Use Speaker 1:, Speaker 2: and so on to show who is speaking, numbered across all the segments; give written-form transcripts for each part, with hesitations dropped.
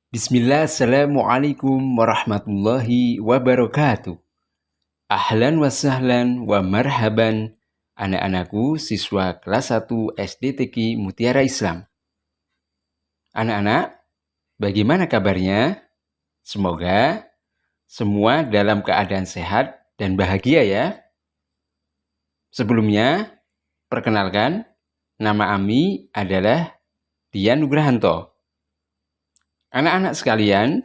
Speaker 1: Bismillah, assalamualaikum warahmatullahi wabarakatuh. Ahlan wa sahlan wa marhaban, anak-anakku siswa kelas 1 SDTQ Mutiara Islam. Anak-anak, bagaimana kabarnya? Semoga semua dalam keadaan sehat dan bahagia ya. Sebelumnya, perkenalkan, nama Ami adalah Dian Nugrahanto. Anak-anak sekalian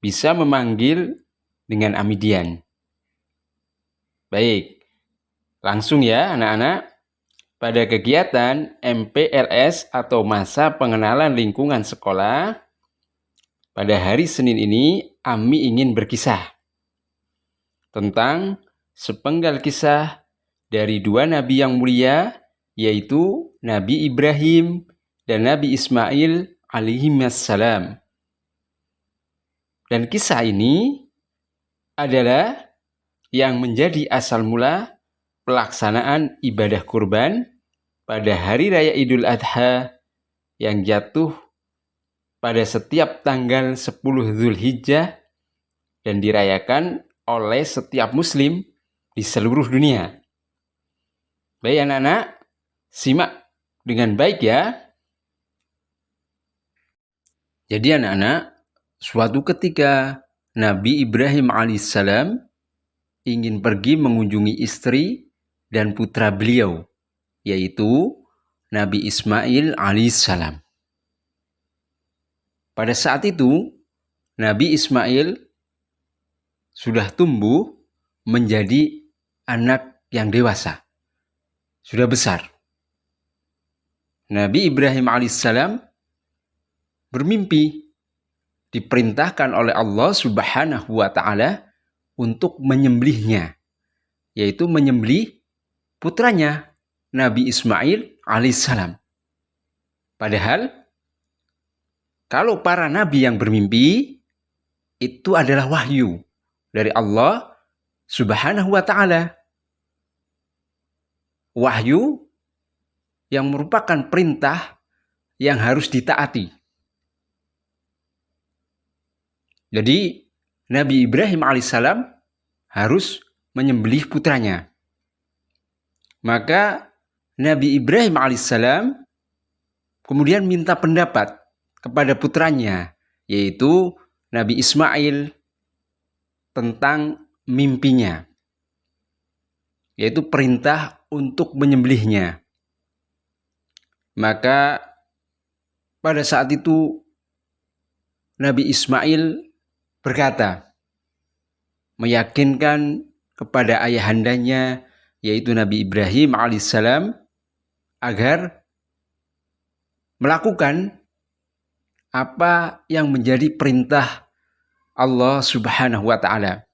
Speaker 1: bisa memanggil dengan Ami Dian. Baik, langsung ya anak-anak. Pada kegiatan MPLS atau Masa Pengenalan Lingkungan Sekolah, pada hari Senin ini Ami ingin berkisah tentang sepenggal kisah dari dua nabi yang mulia, yaitu Nabi Ibrahim dan Nabi Ismail alaihissalam. Dan kisah ini adalah yang menjadi asal mula pelaksanaan ibadah kurban pada Hari Raya Idul Adha yang jatuh pada setiap tanggal 10 Zulhijjah dan dirayakan oleh setiap muslim di seluruh dunia. Baik anak-anak, simak dengan baik ya. Jadi anak-anak, suatu ketika Nabi Ibrahim alaihissalam ingin pergi mengunjungi istri dan putra beliau, yaitu Nabi Ismail alaihissalam. Pada saat itu, Nabi Ismail sudah tumbuh menjadi anak yang dewasa, sudah besar. Nabi Ibrahim alaihissalam bermimpi, diperintahkan oleh Allah Subhanahu wa Ta'ala untuk menyembelihnya, yaitu menyembelih putranya Nabi Ismail alaihissalam. Padahal kalau para nabi yang bermimpi itu adalah wahyu dari Allah Subhanahu wa Ta'ala. Wahyu yang merupakan perintah yang harus ditaati. Jadi Nabi Ibrahim alaihissalam harus menyembelih putranya. Maka Nabi Ibrahim alaihissalam kemudian minta pendapat kepada putranya, yaitu Nabi Ismail, tentang mimpinya, yaitu perintah untuk menyembelihnya. Maka pada saat itu Nabi Ismail berkata, meyakinkan kepada ayahandanya, yaitu Nabi Ibrahim alaihissalam, agar melakukan apa yang menjadi perintah Allah Subhanahu wa Ta'ala.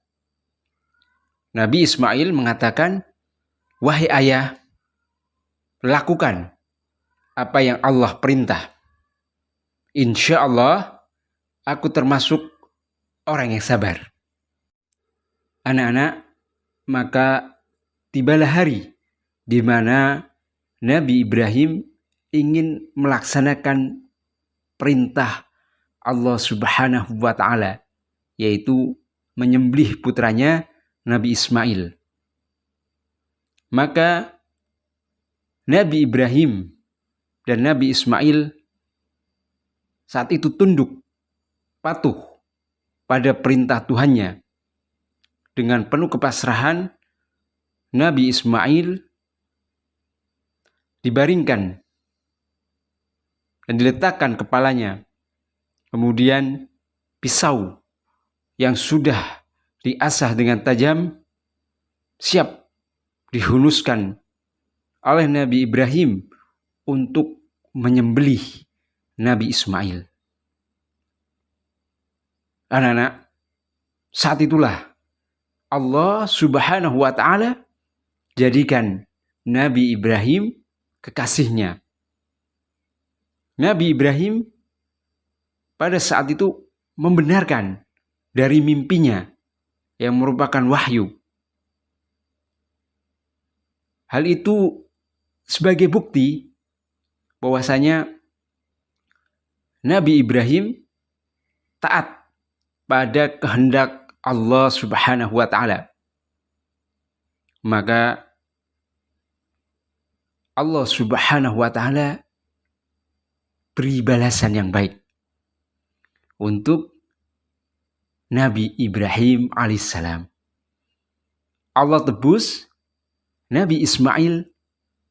Speaker 1: Nabi Ismail mengatakan, wahai ayah, lakukan apa yang Allah perintah. Insya Allah aku termasuk orang yang sabar. Anak-anak, maka tibalah hari di mana Nabi Ibrahim ingin melaksanakan perintah Allah Subhanahu wa Ta'ala, yaitu menyembelih putranya Nabi Ismail. Maka Nabi Ibrahim dan Nabi Ismail saat itu tunduk, patuh pada perintah Tuhannya. Dengan penuh kepasrahan, Nabi Ismail dibaringkan dan diletakkan kepalanya. Kemudian pisau yang sudah diasah dengan tajam siap dihunuskan oleh Nabi Ibrahim untuk menyembelih Nabi Ismail. Anak-anak, saat itulah Allah Subhanahu wa Ta'ala jadikan Nabi Ibrahim kekasihnya. Nabi Ibrahim pada saat itu membenarkan dari mimpinya yang merupakan wahyu. Hal itu sebagai bukti bahwasanya Nabi Ibrahim taat pada kehendak Allah Subhanahu wa Ta'ala, maka Allah Subhanahu wa Ta'ala beri balasan yang baik untuk Nabi Ibrahim alaihissalam. Allah tebus Nabi Ismail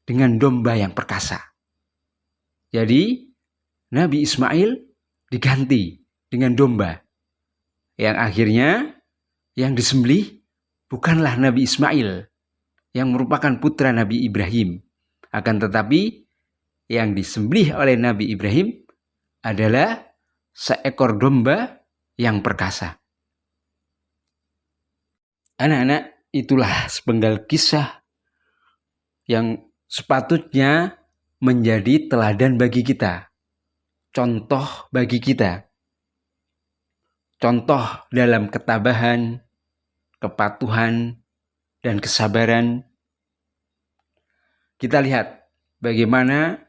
Speaker 1: dengan domba yang perkasa. Jadi Nabi Ismail diganti dengan domba, yang akhirnya yang disembelih bukanlah Nabi Ismail yang merupakan putra Nabi Ibrahim, akan tetapi yang disembelih oleh Nabi Ibrahim adalah seekor domba yang perkasa. Anak-anak, itulah sepenggal kisah yang sepatutnya menjadi teladan bagi kita, contoh bagi kita, contoh dalam ketabahan, kepatuhan, dan kesabaran. Kita lihat bagaimana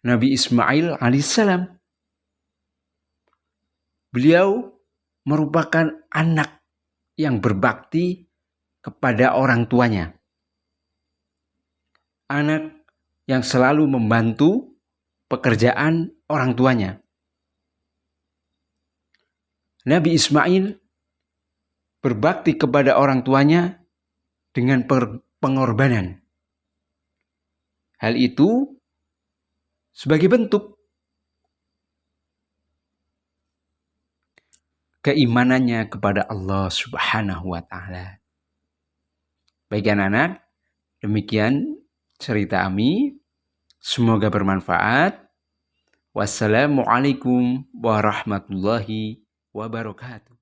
Speaker 1: Nabi Ismail alaihissalam, beliau merupakan anak yang berbakti kepada orang tuanya, anak yang selalu membantu pekerjaan orang tuanya. Nabi Ismail berbakti kepada orang tuanya dengan pengorbanan. Hal itu sebagai bentuk keimanannya kepada Allah Subhanahu wa Ta'ala. Baik anak-anak, demikian cerita Ami. Semoga bermanfaat. Wassalamualaikum warahmatullahi wabarakatuh.